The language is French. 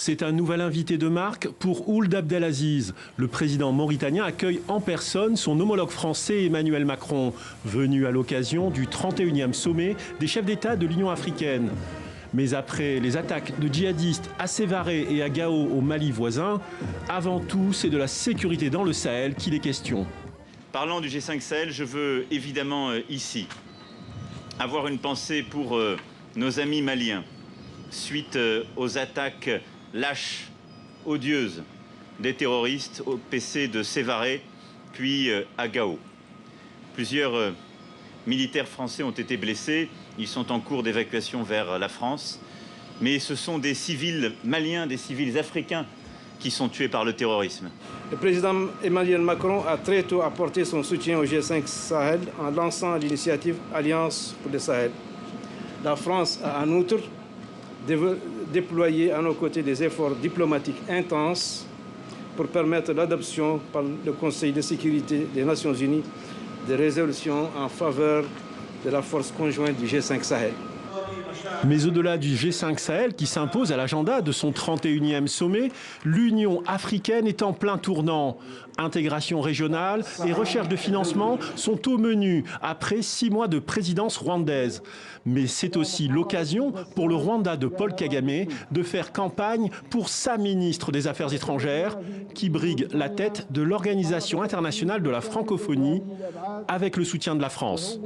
C'est un nouvel invité de marque pour Ould Abdelaziz. Le président mauritanien accueille en personne son homologue français Emmanuel Macron, venu à l'occasion du 31e sommet des chefs d'État de l'Union africaine. Mais après les attaques de djihadistes à Sévaré et à Gao au Mali voisin, avant tout, c'est de la sécurité dans le Sahel qu'il est question. Parlant du G5 Sahel, je veux évidemment ici avoir une pensée pour nos amis maliens, suite aux attaques lâches, odieuses des terroristes au PC de Sévaré, puis à Gao. Plusieurs militaires français ont été blessés, ils sont en cours d'évacuation vers la France, mais ce sont des civils maliens, des civils africains qui sont tués par le terrorisme. Le président Emmanuel Macron a très tôt apporté son soutien au G5 Sahel en lançant l'initiative Alliance pour le Sahel. La France a en outre déployer à nos côtés des efforts diplomatiques intenses pour permettre l'adoption par le Conseil de sécurité des Nations Unies des résolutions en faveur de la force conjointe du G5 Sahel. Mais au-delà du G5 Sahel qui s'impose à l'agenda de son 31e sommet, l'Union africaine est en plein tournant. Intégration régionale et recherche de financement sont au menu après 6 mois de présidence rwandaise. Mais c'est aussi l'occasion pour le Rwanda de Paul Kagame de faire campagne pour sa ministre des Affaires étrangères qui brigue la tête de l'Organisation internationale de la francophonie avec le soutien de la France.